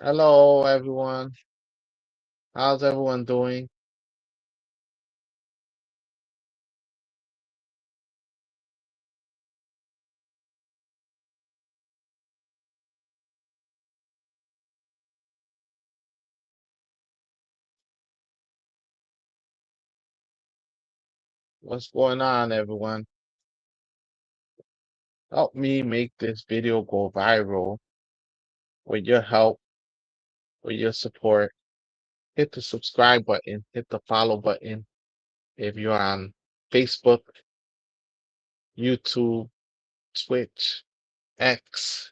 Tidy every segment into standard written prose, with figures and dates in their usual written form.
Hello, everyone. How's everyone doing? What's going on, everyone? Help me make this video go viral with your help, with your support. Hit the subscribe button, hit the follow button if you're on Facebook, YouTube, Twitch, X,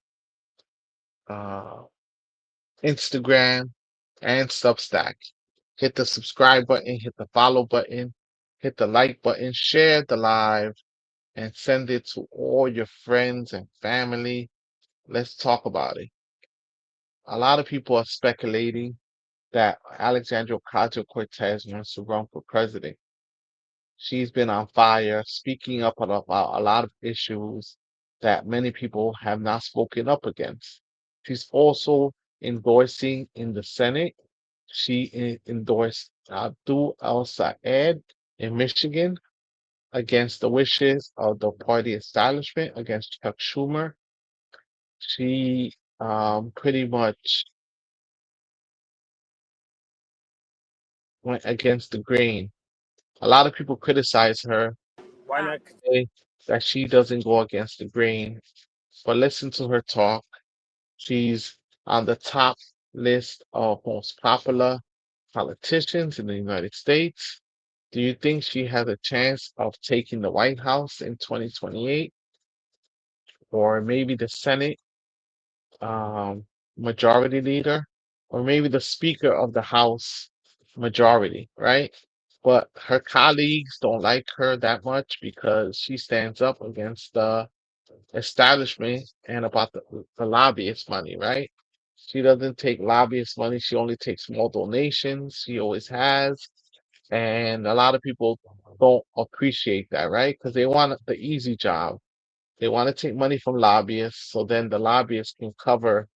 uh, Instagram, and Substack. Hit the subscribe button, hit the follow button, hit the like button, share the live, and send it to all your friends and family. Let's talk about it. A lot of people are speculating that Alexandria Ocasio-Cortez wants to run for president. She's been on fire, speaking up about a lot of issues that many people have not spoken up against. She's also endorsing in the Senate. She endorsed Abdul El-Sayed in Michigan against the wishes of the party establishment, against Chuck Schumer. She pretty much went against the grain. A lot of people criticize her, Why not? say that she doesn't go against the grain, but listen to her talk. She's on the top list of most popular politicians in the United States. Do you think she has a chance of taking the White House in 2028 or maybe the Senate um, majority leader or maybe the Speaker of the House majority, right? But her colleagues don't like her that much because she stands up against the establishment and about the lobbyist money, right? She doesn't take lobbyist money. She only takes small donations. She always has. And a lot of people don't appreciate that, right? Because they want the easy job. They want to take money from lobbyists so then the lobbyists can cover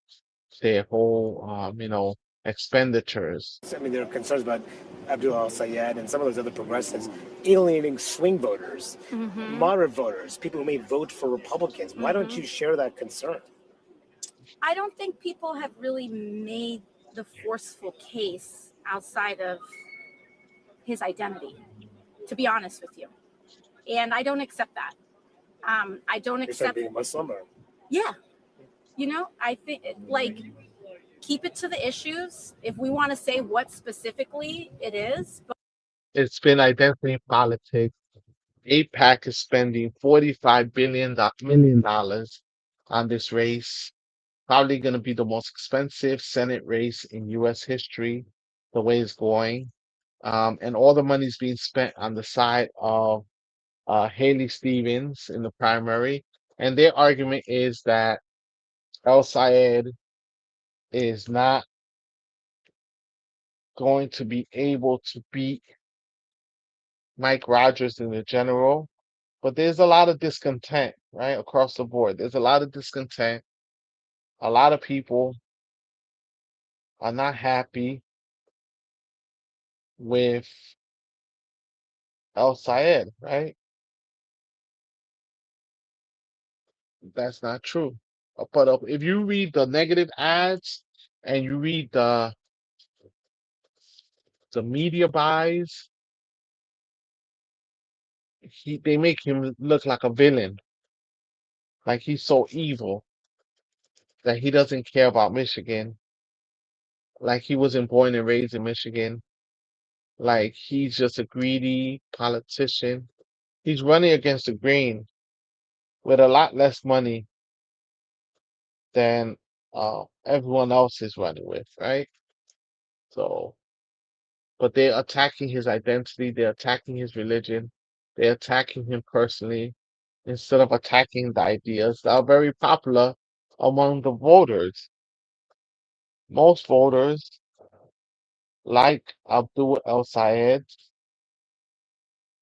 their whole, expenditures. I mean, there are concerns about Abdul Al-Sayed and some of those other progressives alienating swing voters, moderate voters, people who may vote for Republicans. Why don't you share that concern? I don't think people have really made the forceful case outside of his identity, to be honest with you. And I don't accept that. I don't You're saying accept, being Muslim, or yeah, I think like keep it to the issues if we want to say what specifically it is. But It's been identity politics. APAC is spending $45 million on this race. Probably going to be the most expensive Senate race in U.S. history, the way it's going. And all the money is being spent on the side of Haley Stevens in the primary. And their argument is that El Sayed is not going to be able to beat Mike Rogers in the general. But there's a lot of discontent, right, across the board. There's a lot of discontent. A lot of people are not happy with El Sayed, right? That's not true. But if you read the negative ads and you read the media buys, they make him look like a villain, like he's so evil that he doesn't care about Michigan, like he wasn't born and raised in Michigan, like he's just a greedy politician. He's running against the grain with a lot less money than everyone else is running with, right? So, but they're attacking his identity, they're attacking his religion, they're attacking him personally instead of attacking the ideas that are very popular among the voters. Most voters like Abdul El Sayed's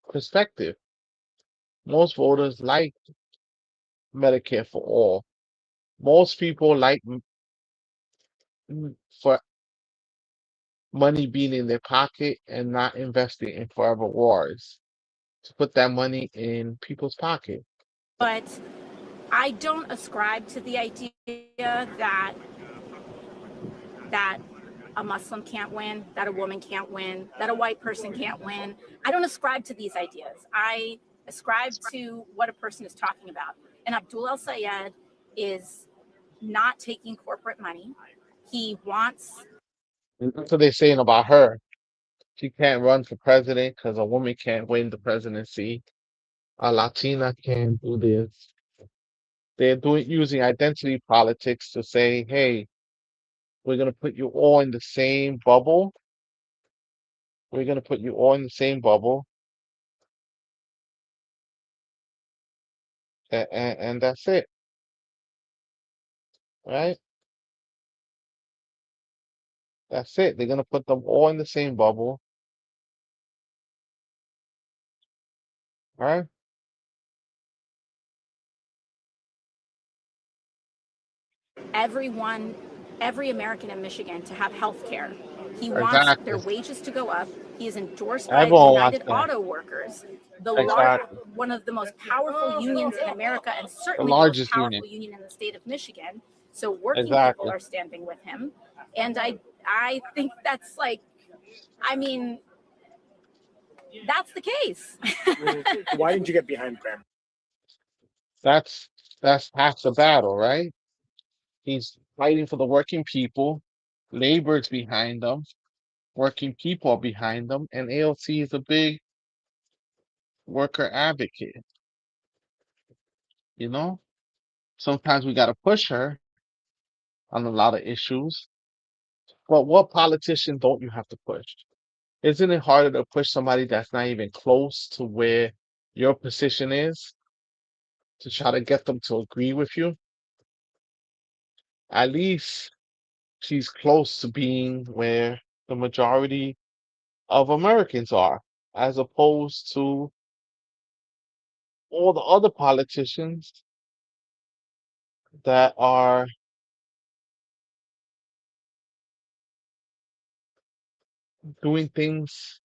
perspective. Most voters like Medicare for all. Most people like for money being in their pocket and not investing in forever wars, to put that money in people's pocket. But I don't ascribe to the idea that that a Muslim can't win, that a woman can't win, that a white person can't win. I don't ascribe to these ideas. I ascribe to what a person is talking about. And Abdul El Sayed is not taking corporate money. He wants. And that's what they're saying about her. She can't run for president because a woman can't win the presidency. A Latina can't do this. They're doing using identity politics to say, hey, we're gonna put you all in the same bubble. We're gonna put you all in the same bubble, and that's it, right? That's it. They're gonna put them all in the same bubble, right? Everyone, every American in Michigan to have health care. He wants their Exactly. wages to go up. He is endorsed by the Everyone wants United that. Auto Workers, Exactly. one of the most powerful unions in America, and The certainly the most largest powerful union. union in the state of Michigan. So working people Exactly. are standing with him, and I think that's like, I mean, that's the case. Why didn't you get behind Graham? That's that's half the battle, right? He's fighting for the working people. Labor's behind them. Working people are behind them, and AOC is a big worker advocate. You know, sometimes we got to push her on a lot of issues. But what politician don't you have to push? Isn't it harder to push somebody that's not even close to where your position is to try to get them to agree with you? At least she's close to being where the majority of Americans are, as opposed to all the other politicians that are doing things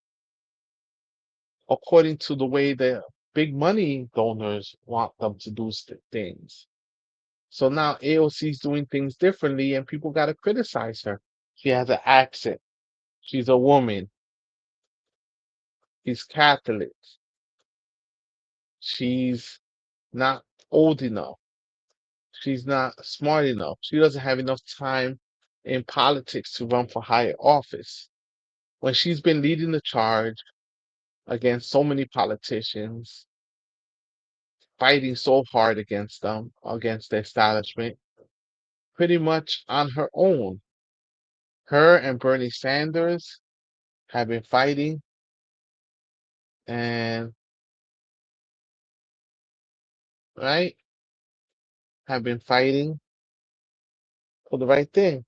according to the way the big money donors want them to do things. So now AOC is doing things differently, and people got to criticize her. She has an accent. She's a woman. She's Catholic. She's not old enough. She's not smart enough. She doesn't have enough time in politics to run for higher office. When she's been leading the charge against so many politicians, fighting so hard against them, against the establishment, pretty much on her own. Her and Bernie Sanders have been fighting and, right, have been fighting for the right thing,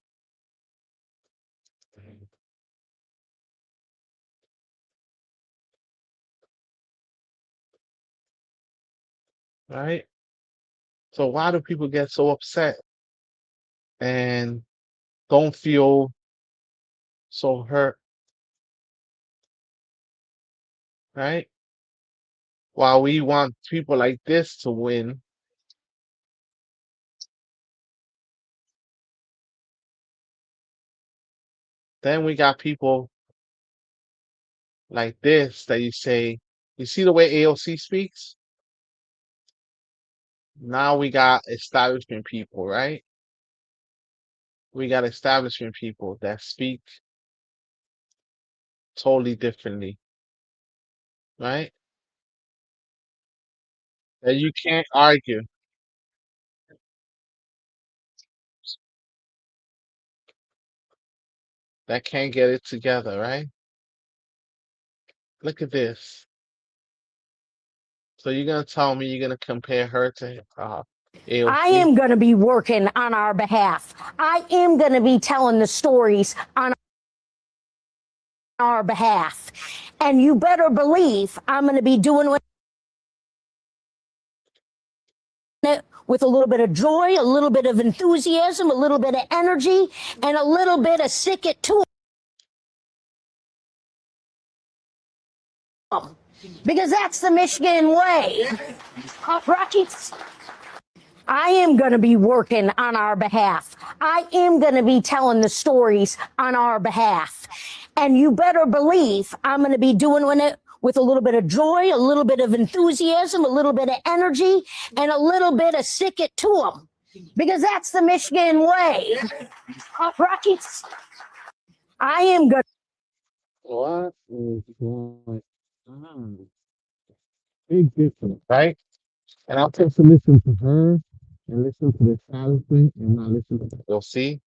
right? So why do people get so upset and don't feel so hurt, right? While we want people like this to win, then we got people like this that you say, you see the way AOC speaks? Now we got establishment people, right? We got establishment people that speak totally differently, right? That you can't argue, that can't get it together, right? Look at this. So you're gonna tell me you're gonna compare her to I AOC? am going to be working on our behalf. I am going to be telling the stories on our behalf. And you better believe I'm going to be doing it with a little bit of joy, a little bit of enthusiasm, a little bit of energy, and a little bit of stick it to them. Because that's the Michigan way. Right? I am going to be working on our behalf. I am going to be telling the stories on our behalf. And you better believe I'm going to be doing it with a little bit of joy, a little bit of enthusiasm, a little bit of energy, and a little bit of stick it to them. Because that's the Michigan way. Right? I am going What is going on? Big difference, right? And I'll take to listen to her and listen to the establishment and not listen to you'll see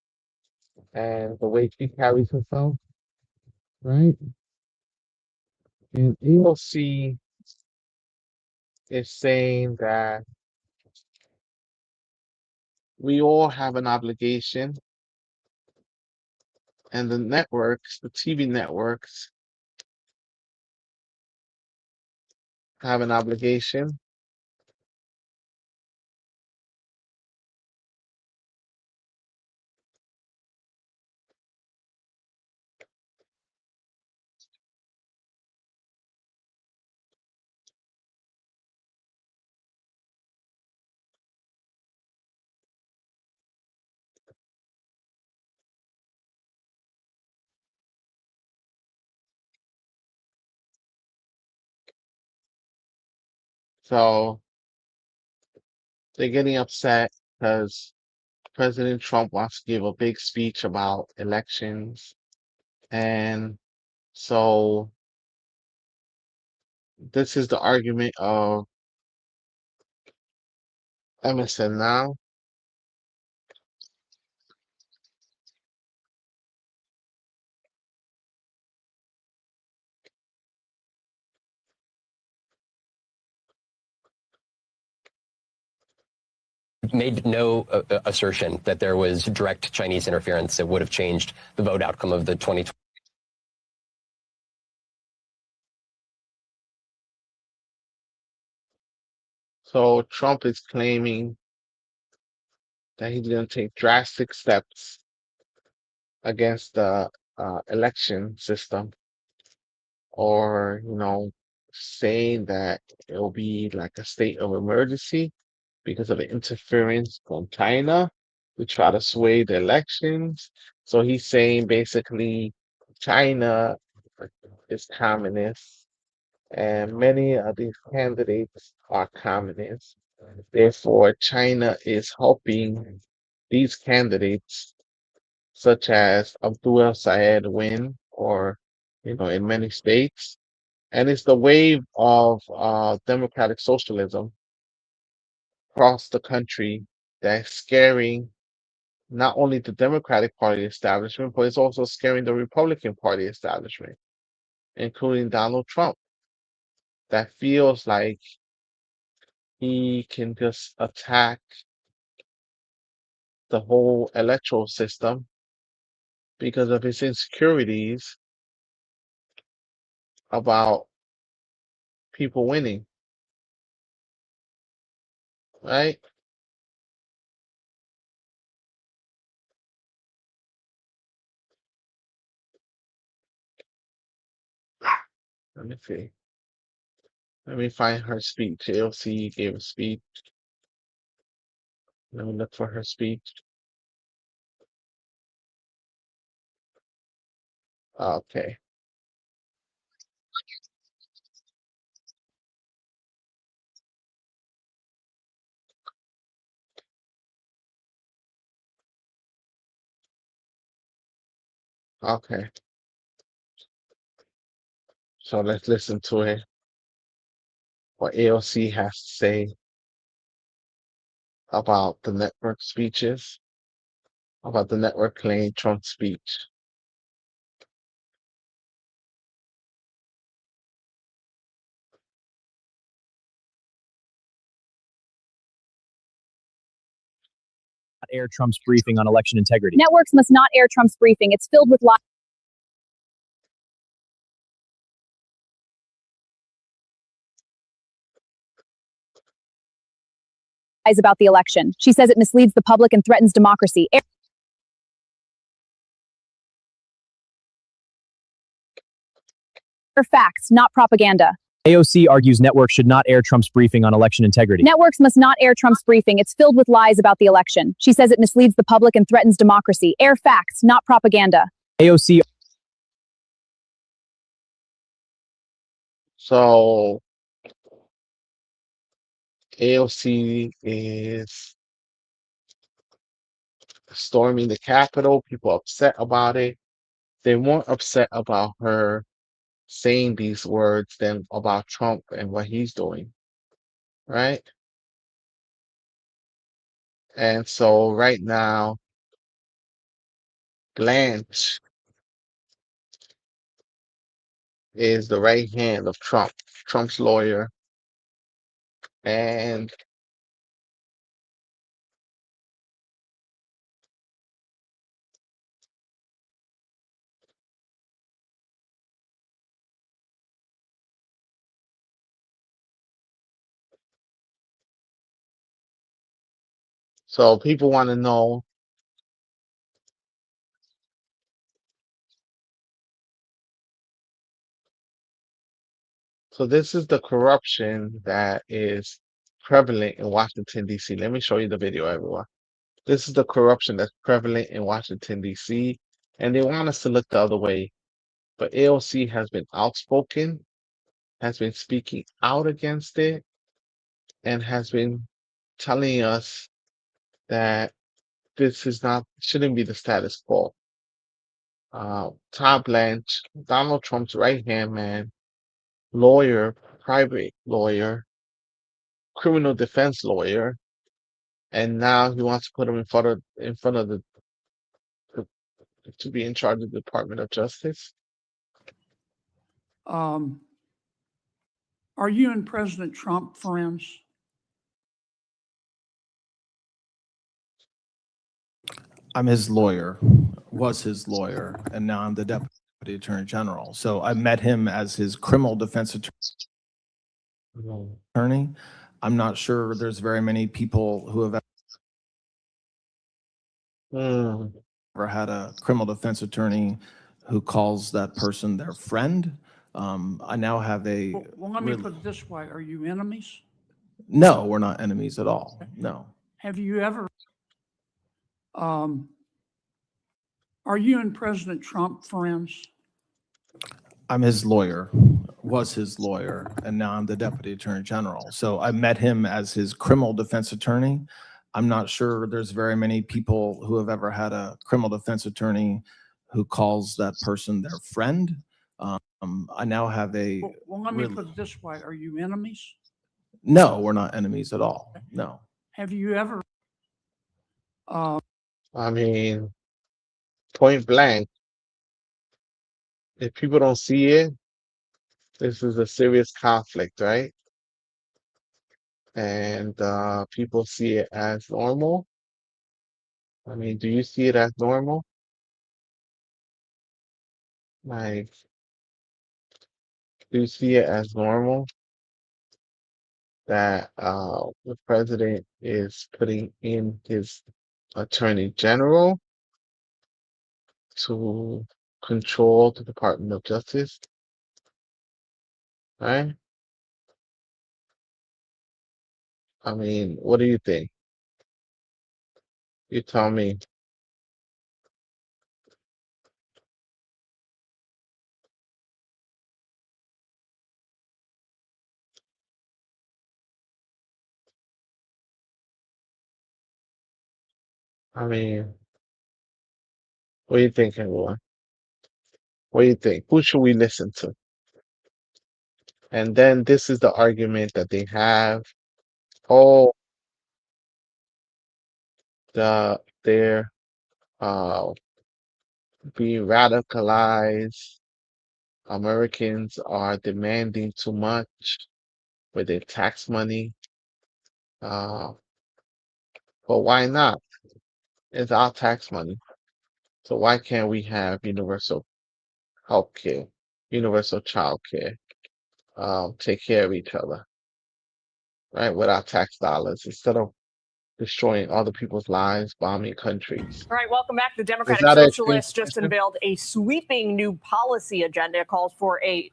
and the way she carries herself, right? And AOC is saying that we all have an obligation, and the networks, the TV networks, have an obligation. So they're getting upset because President Trump wants to give a big speech about elections. And so this is the argument of Emerson now. Made no assertion that there was direct Chinese interference that would have changed the vote outcome of the 2020. So Trump is claiming that he's going to take drastic steps against the election system, or saying that it will be like a state of emergency because of the interference from China to try to sway the elections. So he's saying basically China is communist, and many of these candidates are communists. Therefore, China is helping these candidates, such as Abdul Syed, win, or in many states. And it's the wave of democratic socialism across the country that's scaring not only the Democratic Party establishment, but it's also scaring the Republican Party establishment, including Donald Trump, that feels like he can just attack the whole electoral system because of his insecurities about people winning, right? Let me see. Let me find her speech. AOC gave a speech. Let me look for her speech. Okay. Okay. So let's listen to it. What AOC has to say about the network speeches, about the network playing Trump's speech. Air Trump's briefing on election integrity. Networks must not air Trump's briefing. It's filled with lies. Lies about the election. She says it misleads the public and threatens democracy. Facts, not propaganda. AOC argues networks should not air Trump's briefing on election integrity. Networks must not air Trump's briefing. It's filled with lies about the election. She says it misleads the public and threatens democracy. Air facts, not propaganda. AOC. So AOC is storming the Capitol. People upset about it. They weren't upset about her saying these words than about Trump and what he's doing, right? And so right now, Blanche is the right hand of Trump, Trump's lawyer, and so people want to know. So this is the corruption that is prevalent in Washington, D.C. Let me show you the video, everyone. This is the corruption that's prevalent in Washington, D.C., and they want us to look the other way. But AOC has been outspoken, has been speaking out against it, and has been telling us that this is not shouldn't be the status quo. Todd Blanche, Donald Trump's right hand man, lawyer, private lawyer, criminal defense lawyer, and now he wants to put him in front of the to be in charge of the Department of Justice. Are you and President Trump friends? I'm his lawyer, was his lawyer, and now I'm the Deputy Attorney General. So I met him as his criminal defense attorney. I'm not sure there's very many people who have ever had a criminal defense attorney who calls that person their friend. I now have a... Well, let me put it this way. Are you enemies? No, we're not enemies at all. No. Have you ever... are you and President Trump friends? I'm his lawyer, was his lawyer, and now I'm the Deputy Attorney General. So I met him as his criminal defense attorney. I'm not sure there's very many people who have ever had a criminal defense attorney who calls that person their friend. I now have a... Well, let me put it this way. Are you enemies? No, we're not enemies at all. No. Have you ever... I mean, point blank, if people don't see it, this is a serious conflict, right? And people see it as normal. I mean, do you see it as normal? Like, do you see it as normal that the president is putting in his attorney general to control the Department of Justice? Right? I mean, what do you think? You tell me. I mean, what do you think, everyone? What do you think? Who should we listen to? And then this is the argument that they have. Oh, they're being radicalized. Americans are demanding too much with their tax money. But why not? It's our tax money. So why can't we have universal health care, universal child care, take care of each other, right? With our tax dollars instead of destroying other people's lives, bombing countries. All right, welcome back. The Is Democratic that an extreme Socialists just position? unveiled a sweeping new policy agenda. It calls for a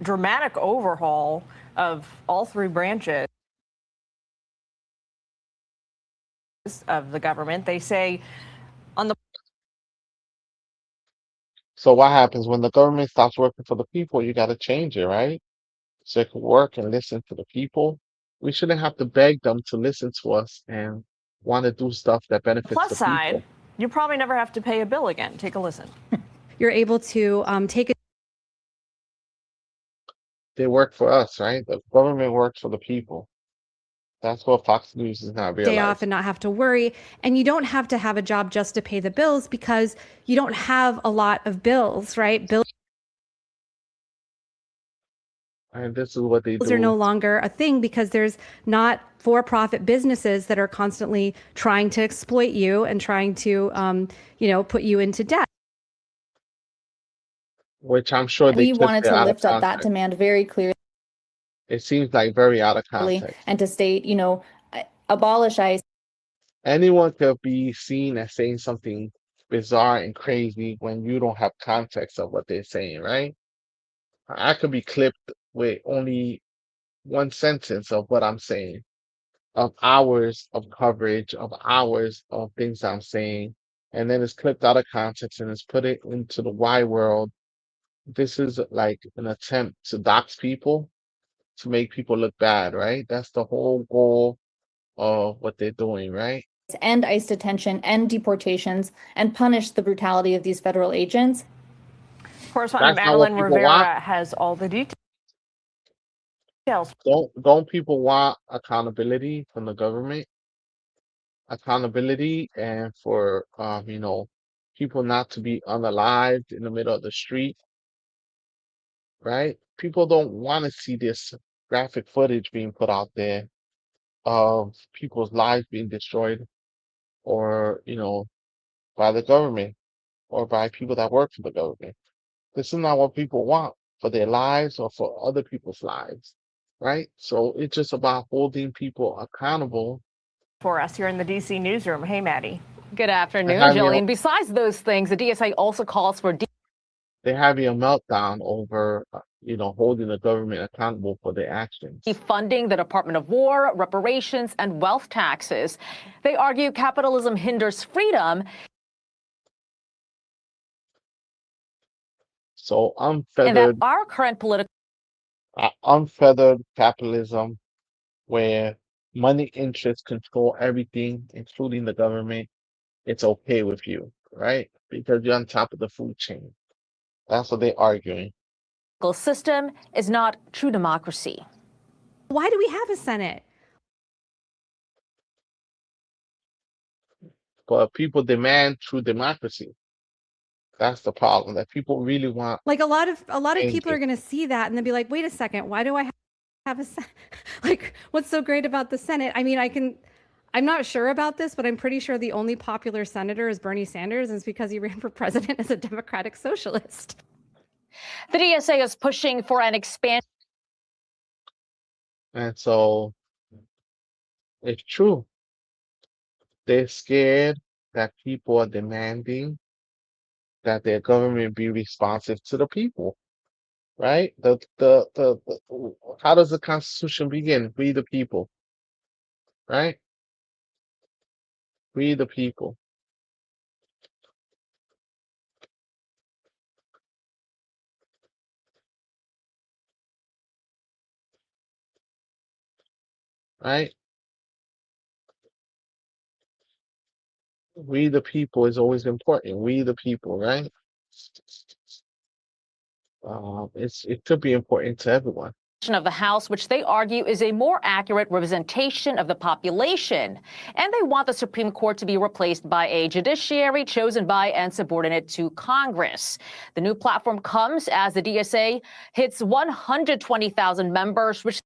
dramatic overhaul of all three branches of the government. They say on the So what happens when the government stops working for the people? You got to change it, right? So it can work and listen to the people. We shouldn't have to beg them to listen to us and want to do stuff that benefits plus the side, people. you probably never have to pay a bill again. Take a listen. You're able to take a They work for us, right? The government works for the people. That's what Fox News is not day off realizing. and not have to worry. And you don't have to have a job just to pay the bills because you don't have a lot of bills, right? Bills And this is what they are no do. longer a thing because there's not for-profit businesses that are constantly trying to exploit you and trying to, put you into debt. Which I'm sure they We took wanted it to out of lift up that context. demand very clearly It seems like very out of context. and to state, abolish ICE. Anyone could be seen as saying something bizarre and crazy when you don't have context of what they're saying, right? I could be clipped with only one sentence of what I'm saying, of hours of coverage, of hours of things I'm saying, and then it's clipped out of context and it's put it into the wide world. This is like an attempt to dox people, to make people look bad, right? That's the whole goal of what they're doing, right? End ICE detention, end deportations, and punish the brutality of these federal agents. Correspondent That's not what Madeline people want. Rivera has all the details. Don't people want accountability from the government? Accountability and for people not to be unalived in the middle of the street, right? People don't want to see this graphic footage being put out there of people's lives being destroyed or by the government or by people that work for the government. This is not what people want for their lives or for other people's lives, right? So it's just about holding people accountable. For us here in the DC newsroom. Hey, Maddie. Good afternoon, having Jillian. Besides those things, the DSA also calls for they're having a meltdown over, holding the government accountable for their actions. defunding the Department of War, reparations, and wealth taxes. They argue capitalism hinders freedom. So And that our current political unfeathered capitalism, where money interests control everything, including the government, it's okay with you, right? Because you're on top of the food chain. That's what they're arguing. system is not true democracy. Why do we have a Senate? But people demand true democracy. That's the problem, that people really want. Like a lot of change people it. are going to see that and they'll be like, wait a second, why do I have a Senate? Like, what's so great about the Senate? I mean, I'm not sure about this, but I'm pretty sure the only popular senator is Bernie Sanders, and it's because he ran for president as a Democratic socialist. The DSA is pushing for an expansion. And so it's true. They're scared that people are demanding that their government be responsive to the people, right? How does the Constitution begin? We the people, right? We the people. Right? We the people is always important. We the people, right? It could be important to everyone. Of the House, which they argue is a more accurate representation of the population. And they want the Supreme Court to be replaced by a judiciary chosen by and subordinate to Congress. The new platform comes as the DSA hits 120,000 members, which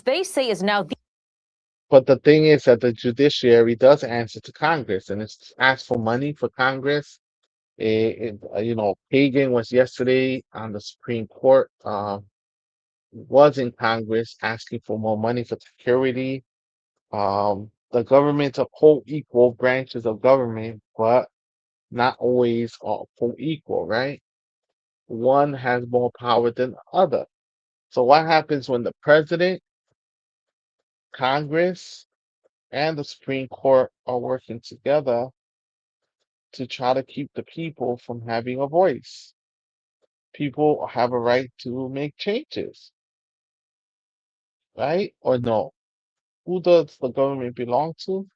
they say is now the. But the thing is that the judiciary does answer to Congress, and it's asked for money for Congress. Kagan was yesterday on the Supreme Court. was in Congress asking for more money for security. The government are co-equal branches of government, but not always are co-equal, right? One has more power than the other. So what happens when the president, Congress, and the Supreme Court are working together to try to keep the people from having a voice? People have a right to make changes, right? Or no? Who does the government belong to?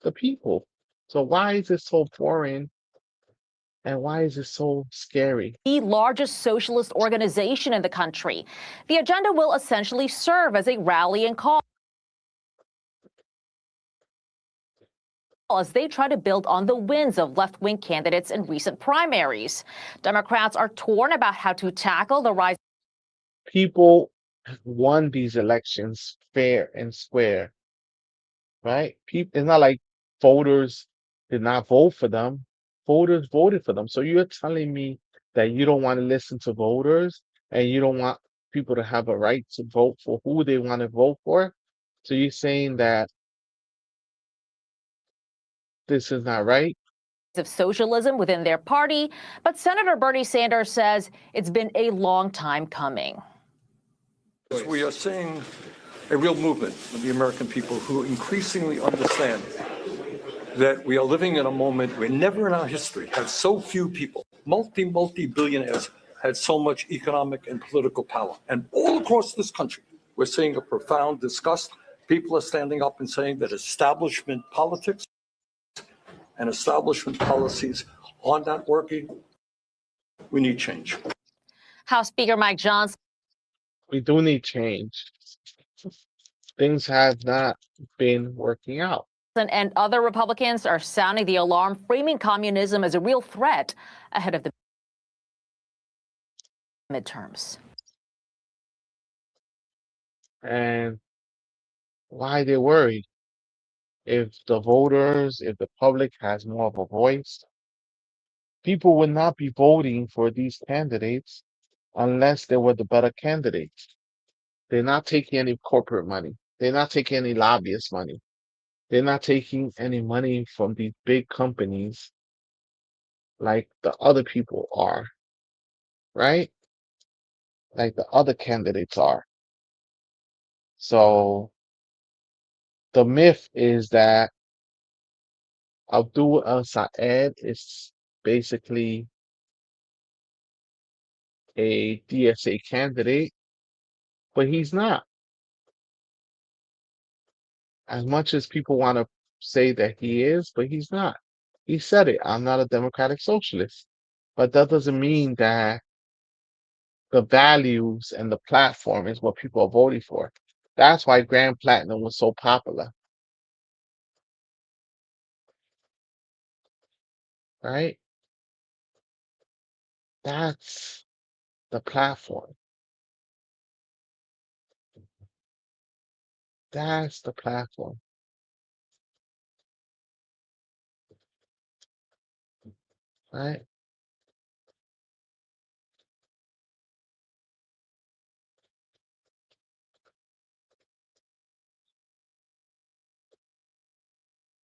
The people. So why is it so foreign and why is it so scary? The largest socialist organization in the country. The agenda will essentially serve as a rallying call as they try to build on the wins of left-wing candidates in recent primaries. Democrats are torn about how to tackle the rise. People won these elections fair and square, right? People, it's not like voters did not vote for them. Voters voted for them. So you're telling me that you don't want to listen to voters and you don't want people to have a right to vote for who they want to vote for? So you're saying that this is not right? Of socialism within their party, but Senator Bernie Sanders says it's been a long time coming. We are seeing a real movement of the American people who increasingly understand that we are living in a moment where never in our history have so few people, multi-billionaires, had so much economic and political power. And all across this country, we're seeing a profound disgust. People are standing up and saying that establishment politics and establishment policies are not working. We need change. House Speaker Mike Johnson. We do need change. Things have not been working out. And other Republicans are sounding the alarm, framing communism as a real threat ahead of the midterms. And why they worried? If the voters, if the public has more of a voice, people would not be voting for these candidates unless they were the better candidates. They're not taking any corporate money. They're not taking any lobbyist money. They're not taking any money from these big companies like the other people are, right? Like the other candidates are. So the myth is that Abdul El-Sayed is basically a DSA candidate, but he's not. As much as people want to say that he is, but he's not. He said it. I'm not a democratic socialist. But that doesn't mean that the values and the platform is what people are voting for. That's why Grand Platinum was so popular, right? That's the platform. That's the platform, right?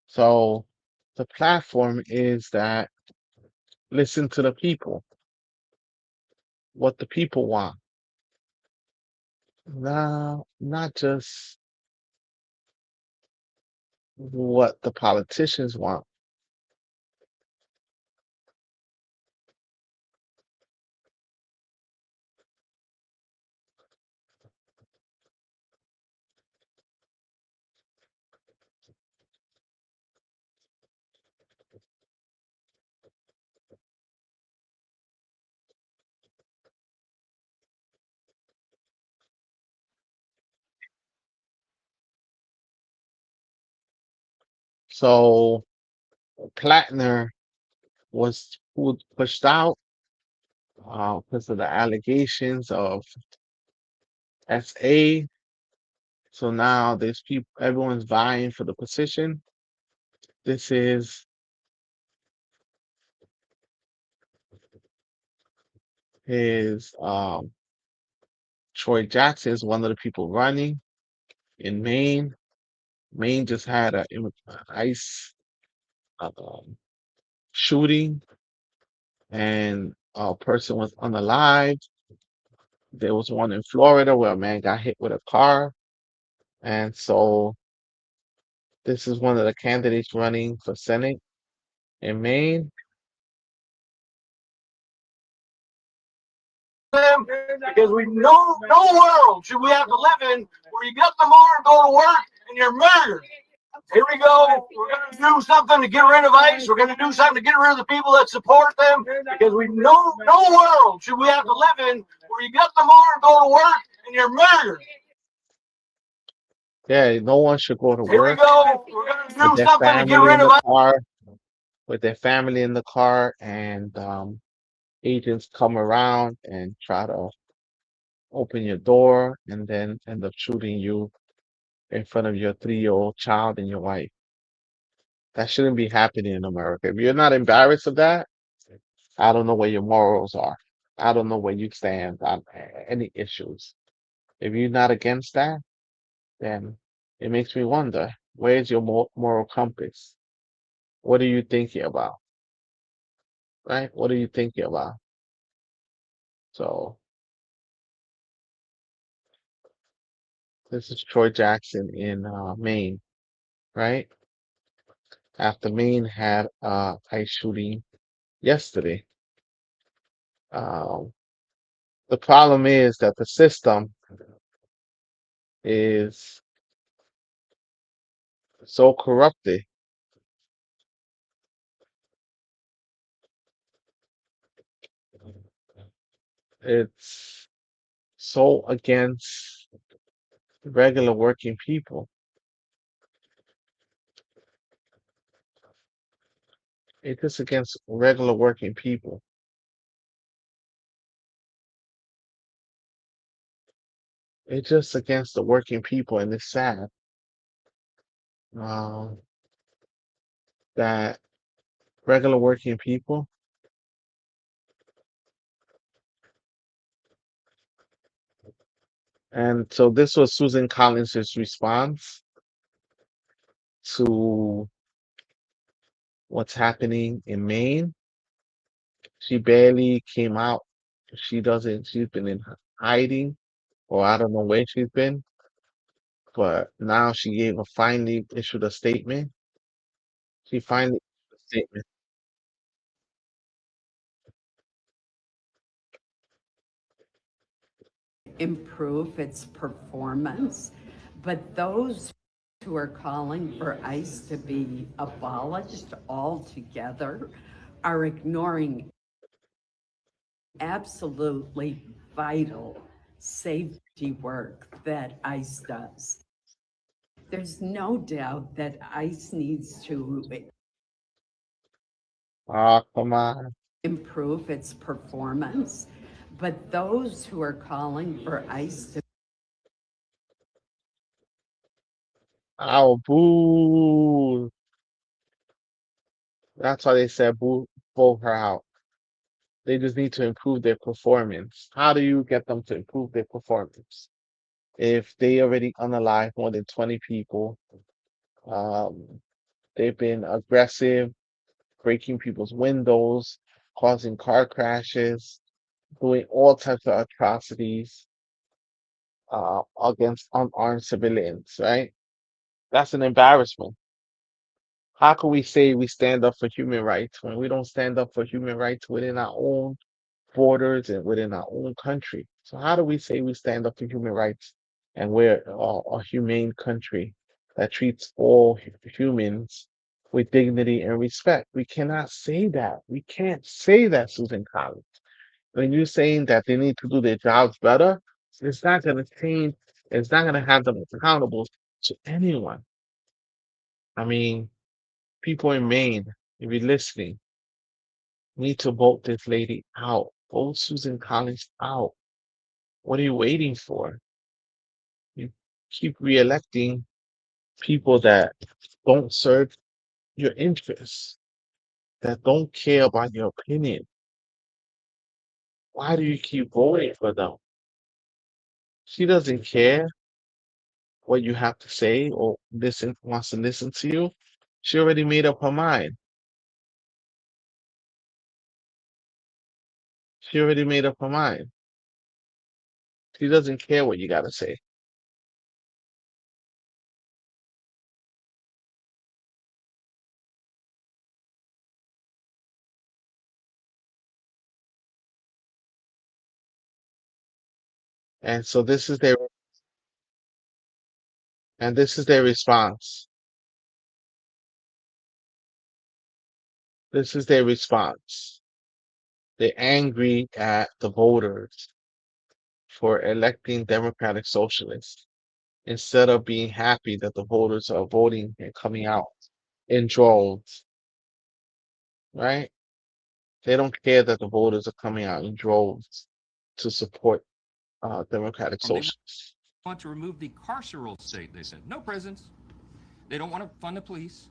So the platform is that listen to the people, what the people want. Now, not just what the politicians want. So Plattner was pushed out because of the allegations of SA. So now there's people, everyone's vying for the position. This is his Troy Jackson is one of the people running in Maine. Maine just had a ICE shooting, and a person was unalive. There was one in Florida where a man got hit with a car. And so this is one of the candidates running for Senate in Maine. Because we no world should we have to live in where you get up in the morning, go to work, and you're murdered. Here we go. We're going to do something to get rid of ICE. We're going to do something to get rid of the people that support them. Because we no world should we have to live in where you get up in the morning, go to work, and you're murdered. Yeah, no one should go to Here we work go. We're going to with do their something to get family rid in of the ICE. car, and agents come around and try to open your door and then end up shooting you in front of your 3-year-old child and your wife. That shouldn't be happening in America. If you're not embarrassed of that, I don't know where your morals are. I don't know where you stand on any issues. If you're not against that, then it makes me wonder, where's your moral compass? What are you thinking about? Right? What are you thinking about? So this is Troy Jackson in Maine, right? After Maine had ICE shooting yesterday. Um, the problem is that the system is so corrupted. It's so against regular working people. It's just against regular working people. It's just against the working people, and it's sad um, that regular working people. And so this was Susan Collins's response to what's happening in Maine. She barely came out. She's been in hiding, or I don't know where she's been, but now finally issued a statement. She finally issued a statement. Improve its performance, but those who are calling for ICE to be abolished altogether are ignoring absolutely vital safety work that ICE does. There's no doubt that ICE needs to Come on. improve its performance, but those who are calling for ICE to Oh, boo. That's why they said boo, vote her out. They just need to improve their performance. How do you get them to improve their performance? If they already unalive more than 20 people, um, they've been aggressive, breaking people's windows, causing car crashes, doing all types of atrocities against unarmed civilians, right? That's an embarrassment. How can we say we stand up for human rights when we don't stand up for human rights within our own borders and within our own country? So how do we say we stand up for human rights and we're a humane country that treats all humans with dignity and respect? We cannot say that. We can't say that, Susan Collins. When you're saying that they need to do their jobs better, it's not going to change. It's not going to have them accountable to anyone. I mean, people in Maine, if you're listening, need to vote this lady out. Vote Susan Collins out. What are you waiting for? You keep reelecting people that don't serve your interests, that don't care about your opinion. Why do you keep voting for them? She doesn't care what you have to say or wants to listen to you. She already made up her mind. She already made up her mind. She doesn't care what you gotta say. And so this is their response. This is their response. They're angry at the voters for electing Democratic Socialists instead of being happy that the voters are voting and coming out in droves, right? They don't care that the voters are coming out in droves to support Democratic They Socialists. want to remove the carceral state, they said. No prisons. They don't want to fund the police.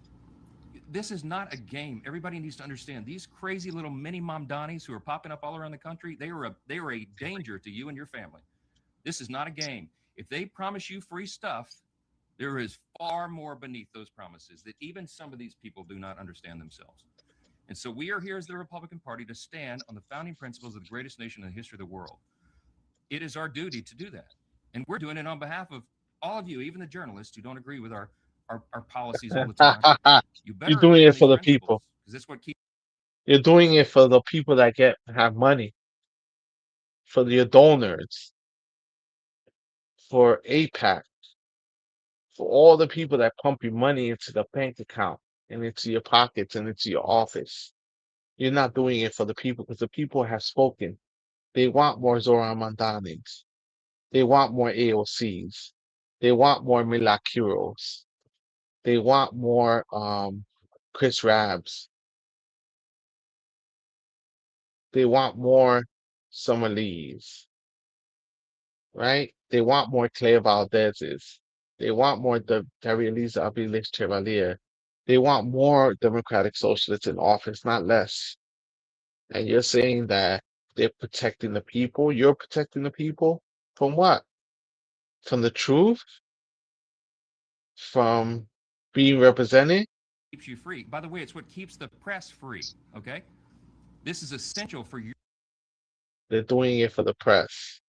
This is not a game. Everybody needs to understand these crazy little mini Mamdanis who are popping up all around the country, they are a danger to you and your family. This is not a game. If they promise you free stuff, there is far more beneath those promises that even some of these people do not understand themselves. And so we are here as the Republican Party to stand on the founding principles of the greatest nation in the history of the world. It is our duty to do that. And we're doing it on behalf of all of you, even the journalists who don't agree with our policies all the time. You better You're doing agree it on for these the principles people. because that's what keeps. You're doing it for the people that have money, for your donors, for APAC, for all the people that pump your money into the bank account and into your pockets and into your office. You're not doing it for the people because the people have spoken. They want more Zoran Mandanis. They want more AOCs. They want more Milacuros. They want more Chris Rabs. They want more Somalis, right? They want more Claire Valdez's. They want more Elisa Aviles Chevalier. They want more Democratic Socialists in office, not less. And you're saying that they're protecting the people. You're protecting the people from what? From the truth? From being represented? Keeps you free. By the way, it's what keeps the press free. Okay, this is essential for your. They're doing it for the press.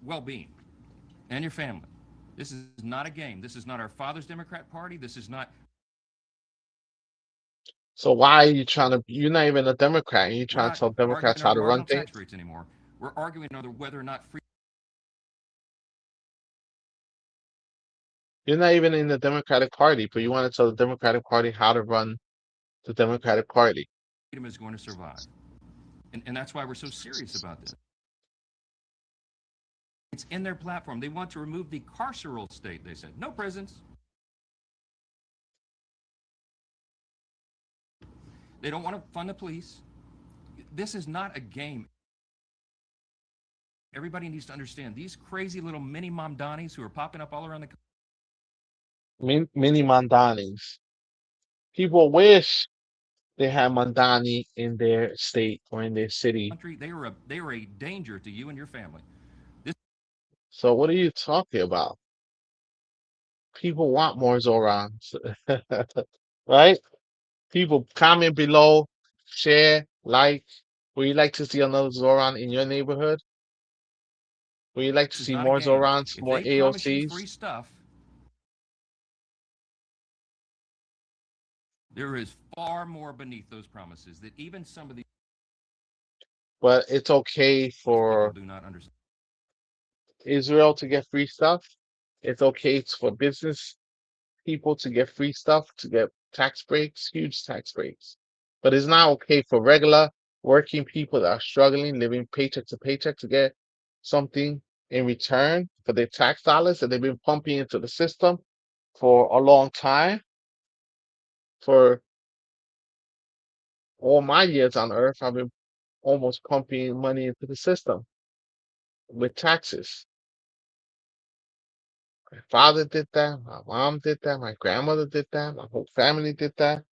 Well-being and your family. This is not a game. This is not our father's Democrat Party. This is not. So why are you trying to? You're not even a Democrat. You're We're trying to not tell Democrats arguing how over to run marginal things. tax rates anymore. We're arguing over whether or not free. You're not even in the Democratic Party, but you want to tell the Democratic Party how to run the Democratic Party. Freedom is going to survive. And that's why we're so serious about this. It's in their platform. They want to remove the carceral state, they said. No prisons. They don't want to fund the police. This is not a game. Everybody needs to understand these crazy little mini Mamdanis who are popping up all around the country. Mini Mandanis. People wish they had Mandani in their state or in their city. They are a danger to you and your family. So what are you talking about? People want more Zorans, right? People comment below, share, like. Would you like to see another Zoran in your neighborhood? Would you like to This is see not a more game. Zorans, If more they promise you free AOCs? stuff, there is far more beneath those promises that even some of these But it's okay people for do not understand. Israel to get free stuff. It's okay for business people to get free stuff, to get tax breaks, huge tax breaks. But it's not okay for regular working people that are struggling, living paycheck to paycheck to get something in return for their tax dollars that they've been pumping into the system for a long time. For all my years on earth, I've been almost pumping money into the system. with taxes. My father did that, my mom did that, my grandmother did that, my whole family did that,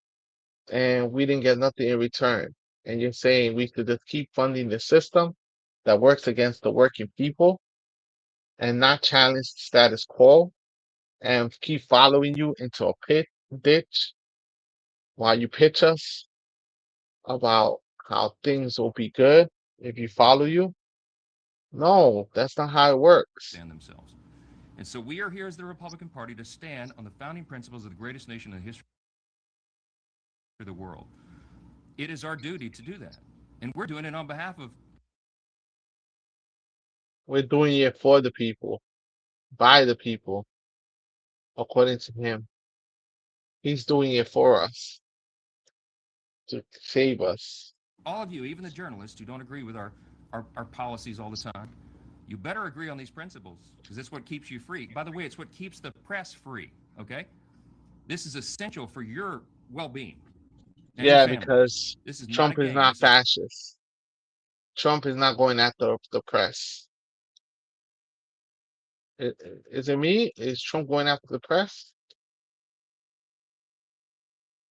and we didn't get nothing in return. And you're saying we could just keep funding the system that works against the working people and not challenge the status quo and keep following you into a ditch while you pitch us about how things will be good if you follow you? No, that's not how it works. Stand themselves. And so we are here as the Republican Party to stand on the founding principles of the greatest nation in the history of the world. It is our duty to do that. And we're doing it on behalf of. We're doing it for the people, by the people, according to him. He's doing it for us to save us. All of you, even the journalists who don't agree with our policies all the time, you better agree on these principles because it's what keeps you free. By the way, it's what keeps the press free, okay? This is essential for your well-being. And Yeah, your family. because This is not a Trump is game. not fascist. Trump is not going after the press. Is it me? Is Trump going after the press?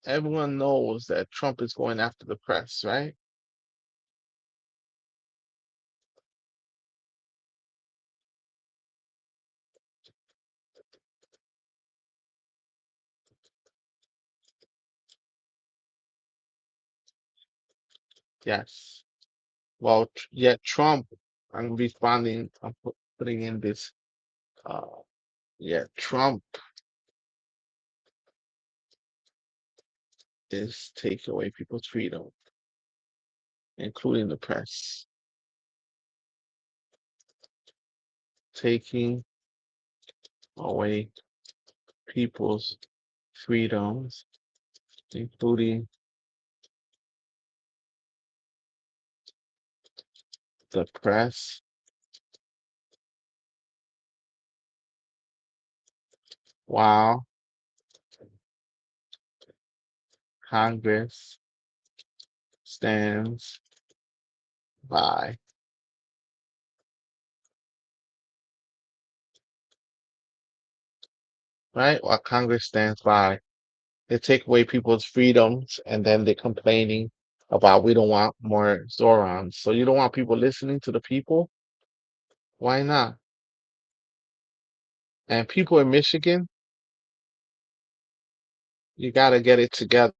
Everyone knows that Trump is going after the press, right? Yes. Well, yet Trump, I'm responding, putting in this, uh, yeah, Trump is taking away people's freedom, including the press. Taking away people's freedoms, including the press, while Congress stands by. Right? While Congress stands by, they take away people's freedoms and then they're complaining about we don't want more Zorons. So you don't want people listening to the people? Why not? And people in Michigan, you got to get it together.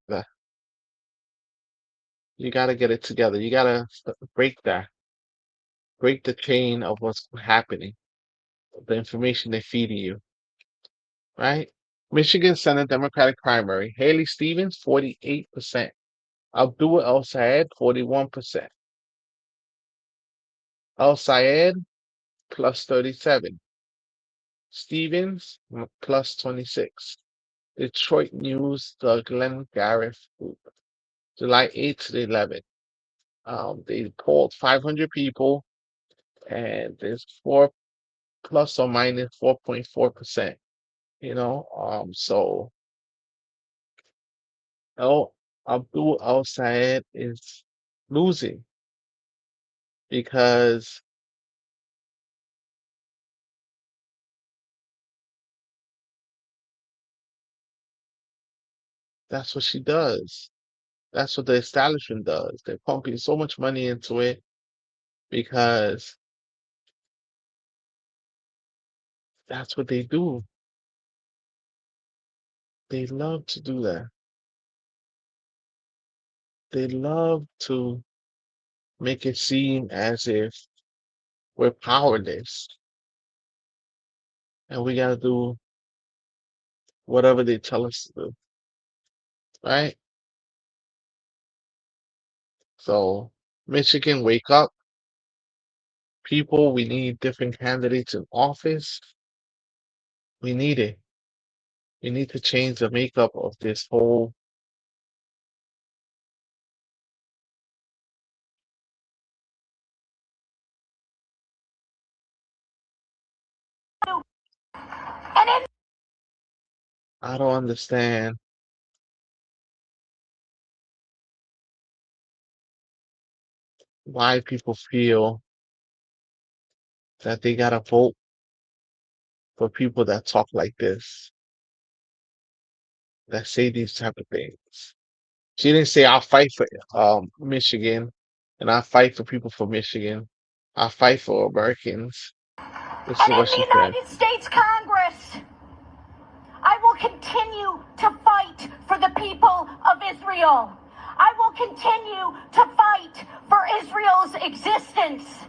You got to get it together. You got to break that, break the chain of what's happening, the information they're feeding you, right? Michigan Senate Democratic primary, Haley Stevens, 48%. Abdul El Sayed, 41%. El Sayed, plus 37. Stevens, plus 26. Detroit News, the Glenn Gareth Group, July 8th to the 11th. They polled 500 people, and there's 4 plus or minus 4.4%. So Abdul Al Sayed is losing because that's what she does. That's what the establishment does. They're pumping so much money into it because that's what they do. They love to do that. They love to make it seem as if we're powerless and we gotta do whatever they tell us to do, right? So, Michigan, wake up. People, we need different candidates in office. We need it. We need to change the makeup of this whole. I don't understand why people feel that they gotta vote for people that talk like this, that say these type of things. She didn't say I'll fight for Michigan and I'll fight for people from Michigan. I'll fight for Americans. This is And what in the she said. United States Congress, I will continue to fight for the people of Israel. I will continue to fight for Israel's existence.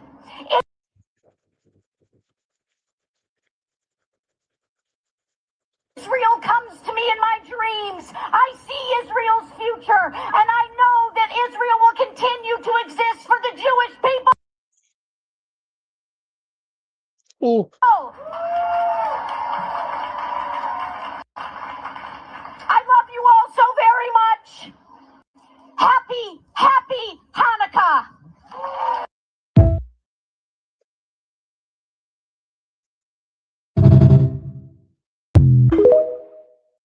Israel comes to me in my dreams. I see Israel's future, and I know that Israel will continue to exist for the Jewish people. Ooh. I love you all so very much. Happy Hanukkah.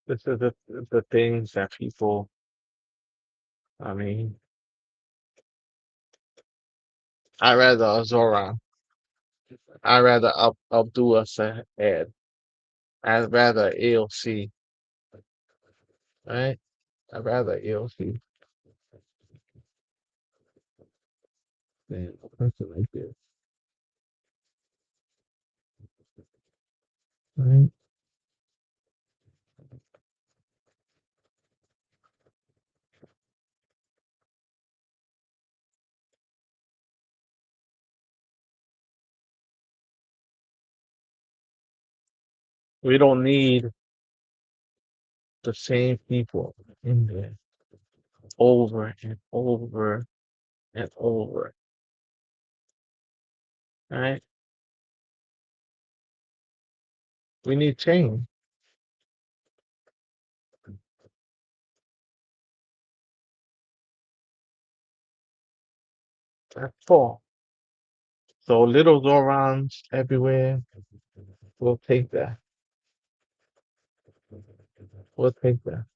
This is the things that people, I mean, I'd rather Zora. I'd rather Abdullah Said. I'd rather AOC, right? I'd rather AOC than a person like this, right? We don't need the same people in there over and over and over, right? We need change. That's all. So little Zorans everywhere. We'll take that. We'll take that.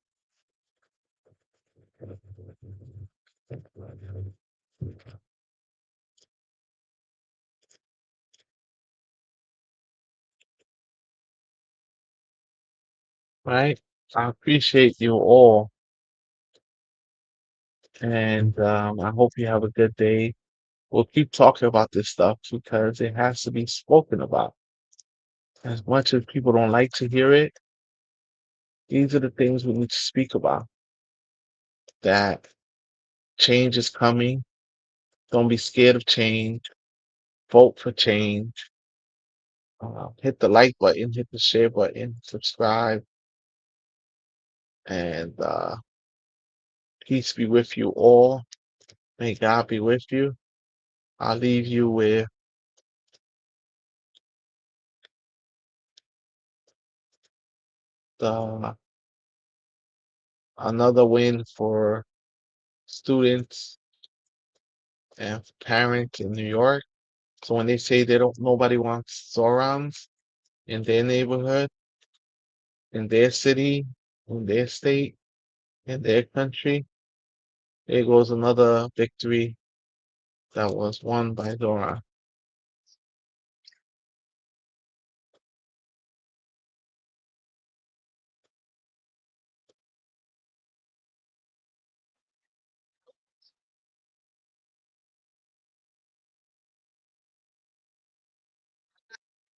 Right? I appreciate you all, and I hope you have a good day. We'll keep talking about this stuff because it has to be spoken about. As much as people don't like to hear it, these are the things we need to speak about. That change is coming. Don't be scared of change. Vote for change. Hit the like button, hit the share button, subscribe, and peace be with you all. May God be with you. I'll leave you with another win for students and parents in New York. So when they say nobody wants Zorans in their neighborhood, in their city, in their state, in their country, there goes another victory that was won by Zoran.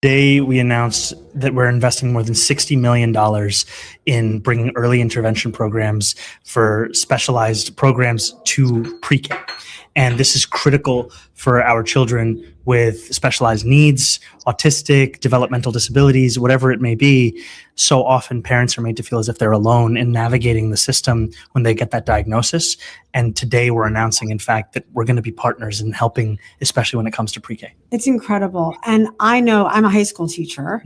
Today, we announced that we're investing more than $60 million in bringing early intervention programs for specialized programs to pre-K. And this is critical for our children with specialized needs, autistic, developmental disabilities, whatever it may be. So often parents are made to feel as if they're alone in navigating the system when they get that diagnosis. And today we're announcing, in fact, that we're going to be partners in helping, especially when it comes to pre-K. It's incredible. And I know I'm a high school teacher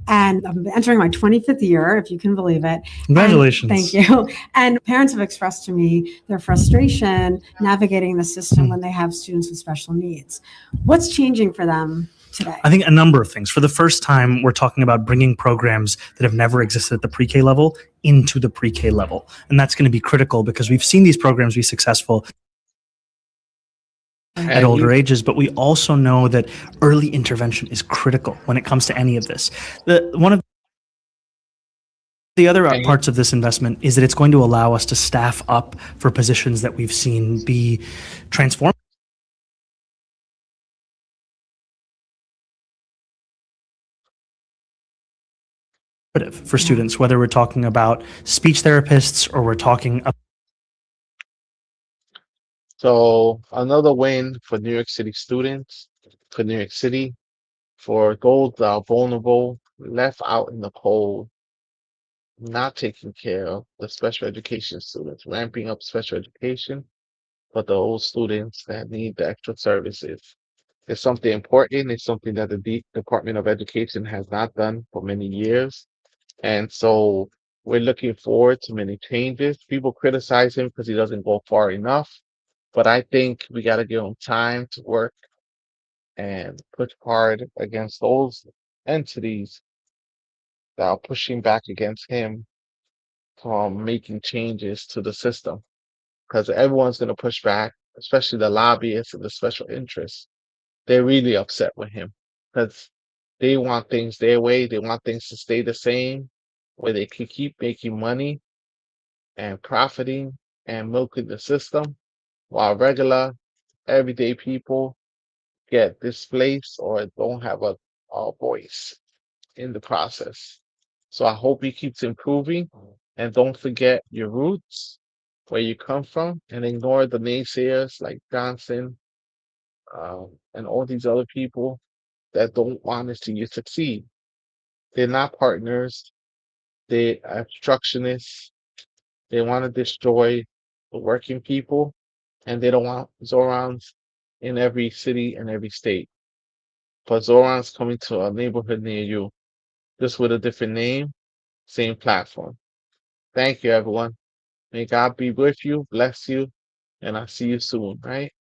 and I'm entering my 25th year, if you can believe it. Congratulations. And thank you. And parents have expressed to me their frustration navigating the system when they have students with special needs. What's changing for them today? I think a number of things. For the first time, we're talking about bringing programs that have never existed at the pre-K level into the pre-K level. And that's going to be critical because we've seen these programs be successful at And older he, ages, but we also know that early intervention is critical when it comes to any of this. One of the other and he, parts of this investment is that it's going to allow us to staff up for positions that we've seen be transformed. For students, whether we're talking about speech therapists or we're talking about so another win for New York City students, for New York City, for those that are vulnerable, left out in the cold, not taking care of the special education students, ramping up special education for those students that need the extra services. It's something important. It's something that the Department of Education has not done for many years. And so we're looking forward to many changes. People criticize him because he doesn't go far enough. But I think we got to give him time to work and push hard against those entities that are pushing back against him from making changes to the system. Because everyone's going to push back, especially the lobbyists and the special interests. They're really upset with him because they want things their way. They want things to stay the same, where they can keep making money and profiting and milking the system, while regular, everyday people get displaced or don't have a voice in the process. So I hope he keeps improving and don't forget your roots, where you come from, and ignore the naysayers like Johnson and all these other people that don't want to see you succeed. They're not partners, they're obstructionists, they want to destroy the working people, and they don't want Zorons in every city and every state. But Zoran's coming to a neighborhood near you, just with a different name, same platform. Thank you, everyone. May God be with you, bless you, and I'll see you soon, right?